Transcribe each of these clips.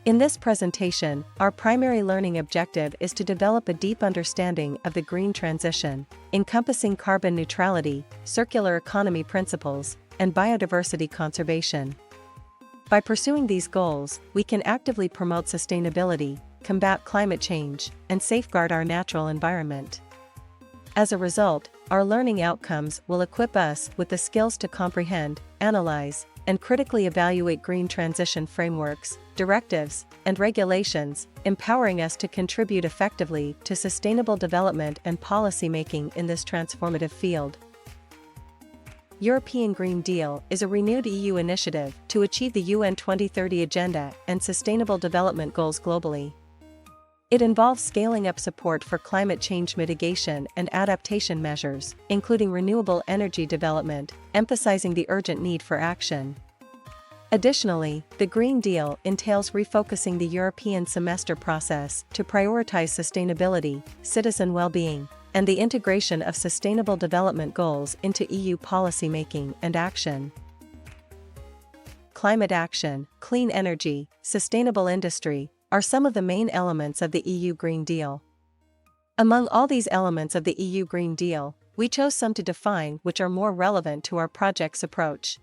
In this presentation, our primary learning objective is to develop a deep understanding of the green transition, encompassing carbon neutrality, circular economy principles, and biodiversity conservation. By pursuing these goals, we can actively promote sustainability, combat climate change, and safeguard our natural environment. As a result, our learning outcomes will equip us with the skills to comprehend, analyze, and critically evaluate green transition frameworks, directives, and regulations, empowering us to contribute effectively to sustainable development and policymaking in this transformative field. European Green Deal is a renewed EU initiative to achieve the UN 2030 Agenda and Sustainable Development Goals globally. It involves scaling up support for climate change mitigation and adaptation measures, including renewable energy development, emphasizing the urgent need for action. Additionally, the Green Deal entails refocusing the European semester process to prioritize sustainability, citizen well-being, and the integration of sustainable development goals into EU policymaking and action. Climate action, clean energy, sustainable industry are some of the main elements of the EU Green Deal. Among all these elements of the EU Green Deal, we chose some to define which are more relevant to our project's approach.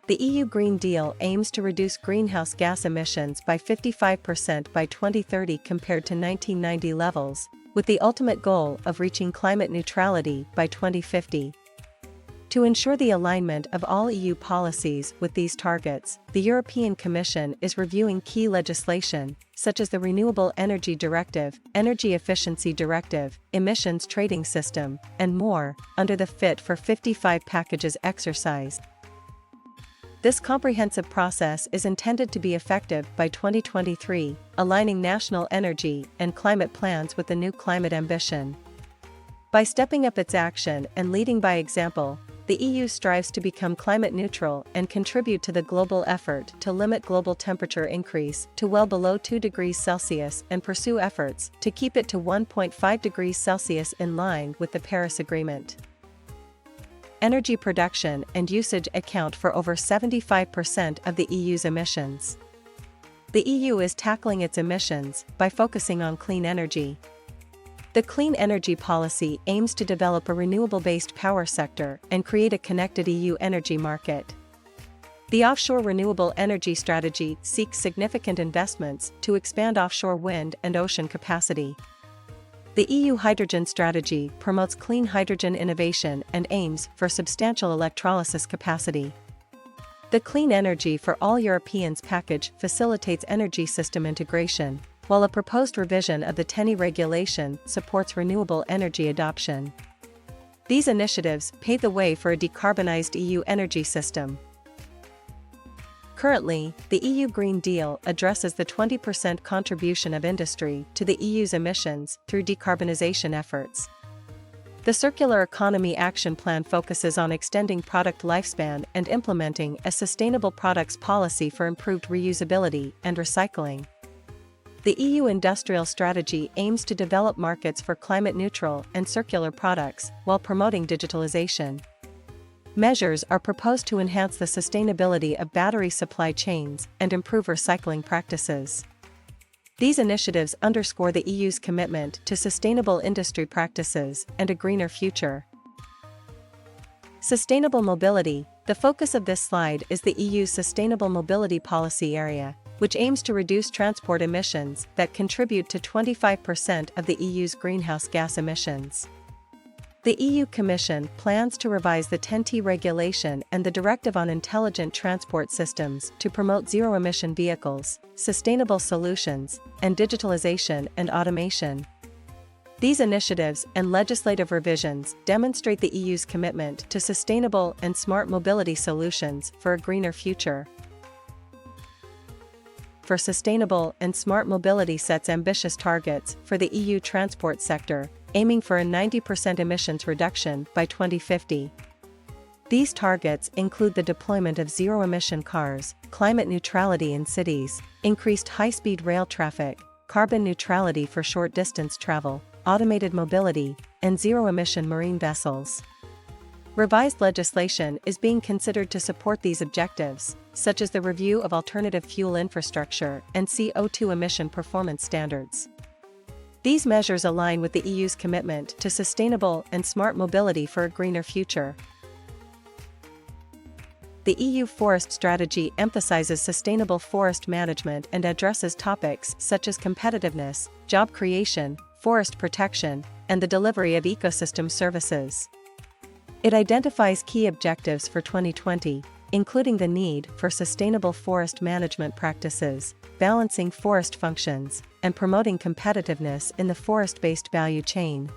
The EU Green Deal aims to reduce greenhouse gas emissions by 55% by 2030 compared to 1990 levels, with the ultimate goal of reaching climate neutrality by 2050. To ensure the alignment of all EU policies with these targets, the European Commission is reviewing key legislation, such as the Renewable Energy Directive, Energy Efficiency Directive, Emissions Trading System, and more, under the Fit for 55 packages exercise. This comprehensive process is intended to be effective by 2023, aligning national energy and climate plans with the new climate ambition. By stepping up its action and leading by example, the EU strives to become climate neutral and contribute to the global effort to limit global temperature increase to well below 2 degrees Celsius and pursue efforts to keep it to 1.5 degrees Celsius in line with the Paris Agreement. Energy production and usage account for over 75% of the EU's emissions. The EU is tackling its emissions by focusing on clean energy. The Clean Energy Policy aims to develop a renewable-based power sector and create a connected EU energy market. The Offshore Renewable Energy Strategy seeks significant investments to expand offshore wind and ocean capacity. The EU Hydrogen Strategy promotes clean hydrogen innovation and aims for substantial electrolysis capacity. The Clean Energy for All Europeans package facilitates energy system integration, while a proposed revision of the TENI regulation supports renewable energy adoption. These initiatives pave the way for a decarbonized EU energy system. Currently, the EU Green Deal addresses the 20% contribution of industry to the EU's emissions through decarbonization efforts. The Circular Economy Action Plan focuses on extending product lifespan and implementing a sustainable products policy for improved reusability and recycling. The EU Industrial Strategy aims to develop markets for climate-neutral and circular products while promoting digitalization. Measures are proposed to enhance the sustainability of battery supply chains and improve recycling practices. These initiatives underscore the EU's commitment to sustainable industry practices and a greener future. Sustainable mobility. The focus of this slide is the EU's Sustainable Mobility Policy area, which aims to reduce transport emissions that contribute to 25% of the EU's greenhouse gas emissions. The EU Commission plans to revise the TEN-T regulation and the Directive on Intelligent Transport Systems to promote zero-emission vehicles, sustainable solutions, and digitalization and automation. These initiatives and legislative revisions demonstrate the EU's commitment to sustainable and smart mobility solutions for a greener future. For sustainable and smart mobility sets ambitious targets for the EU transport sector, aiming for a 90% emissions reduction by 2050. These targets include the deployment of zero-emission cars, climate neutrality in cities, increased high-speed rail traffic, carbon neutrality for short-distance travel, automated mobility, and zero-emission marine vessels. Revised legislation is being considered to support these objectives, such as the review of alternative fuel infrastructure and CO2 emission performance standards. These measures align with the EU's commitment to sustainable and smart mobility for a greener future. The EU Forest Strategy emphasizes sustainable forest management and addresses topics such as competitiveness, job creation, forest protection, and the delivery of ecosystem services. It identifies key objectives for 2020, including the need for sustainable forest management practices, balancing forest functions, and promoting competitiveness in the forest-based value chain.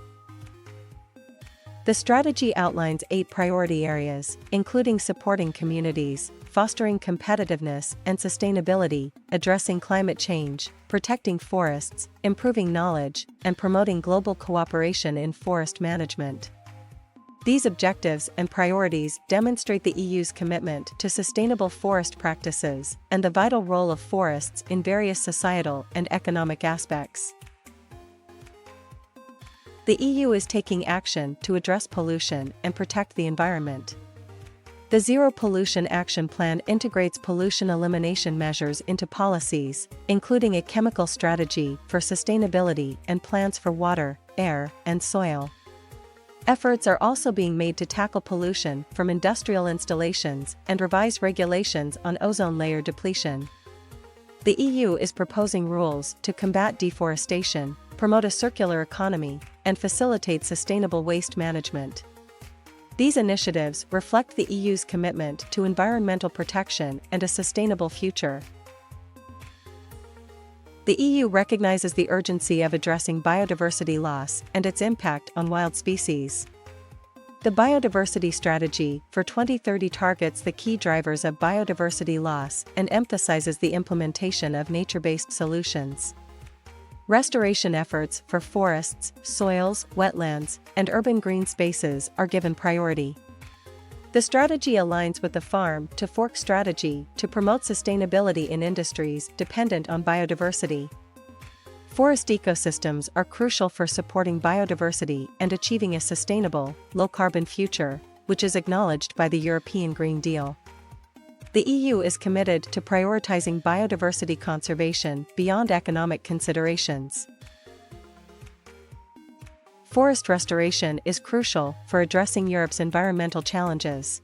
The strategy outlines 8 priority areas, including supporting communities, fostering competitiveness and sustainability, addressing climate change, protecting forests, improving knowledge, and promoting global cooperation in forest management. These objectives and priorities demonstrate the EU's commitment to sustainable forest practices and the vital role of forests in various societal and economic aspects. The EU is taking action to address pollution and protect the environment. The Zero Pollution Action Plan integrates pollution elimination measures into policies, including a chemical strategy for sustainability and plans for water, air, and soil. Efforts are also being made to tackle pollution from industrial installations and revise regulations on ozone layer depletion. The EU is proposing rules to combat deforestation, promote a circular economy, and facilitate sustainable waste management. These initiatives reflect the EU's commitment to environmental protection and a sustainable future. The EU recognizes the urgency of addressing biodiversity loss and its impact on wild species. The Biodiversity Strategy for 2030 targets the key drivers of biodiversity loss and emphasizes the implementation of nature-based solutions. Restoration efforts for forests, soils, wetlands, and urban green spaces are given priority. The strategy aligns with the Farm to Fork strategy to promote sustainability in industries dependent on biodiversity. Forest ecosystems are crucial for supporting biodiversity and achieving a sustainable, low-carbon future, which is acknowledged by the European Green Deal. The EU is committed to prioritizing biodiversity conservation beyond economic considerations. Forest restoration is crucial for addressing Europe's environmental challenges.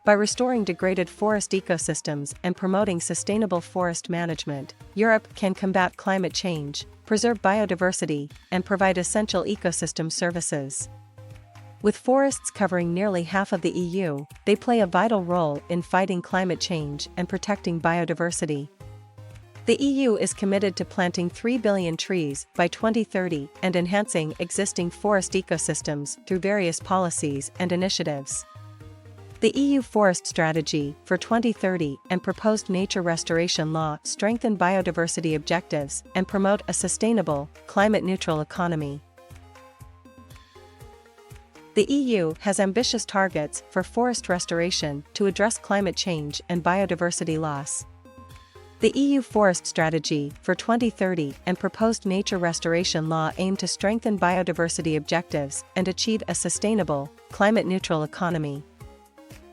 By restoring degraded forest ecosystems and promoting sustainable forest management, Europe can combat climate change, preserve biodiversity, and provide essential ecosystem services. With forests covering nearly half of the EU, they play a vital role in fighting climate change and protecting biodiversity. The EU is committed to planting 3 billion trees by 2030 and enhancing existing forest ecosystems through various policies and initiatives. The EU Forest Strategy for 2030 and proposed nature restoration law strengthen biodiversity objectives and promote a sustainable, climate-neutral economy. The EU has ambitious targets for forest restoration to address climate change and biodiversity loss. The EU Forest Strategy for 2030 and proposed nature restoration law aim to strengthen biodiversity objectives and achieve a sustainable, climate-neutral economy.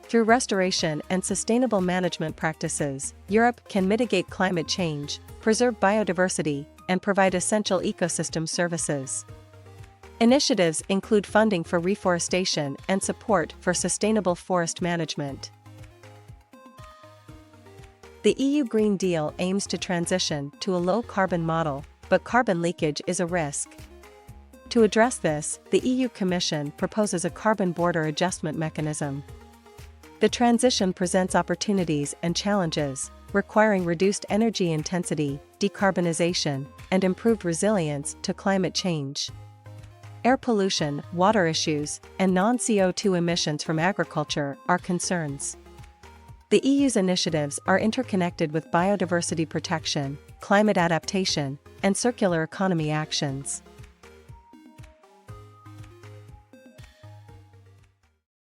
Through restoration and sustainable management practices, Europe can mitigate climate change, preserve biodiversity, and provide essential ecosystem services. Initiatives include funding for reforestation and support for sustainable forest management. The EU Green Deal aims to transition to a low-carbon model, but carbon leakage is a risk. To address this, the EU Commission proposes a carbon border adjustment mechanism. The transition presents opportunities and challenges, requiring reduced energy intensity, decarbonization, and improved resilience to climate change. Air pollution, water issues, and non-CO2 emissions from agriculture are concerns. The EU's initiatives are interconnected with biodiversity protection, climate adaptation, and circular economy actions.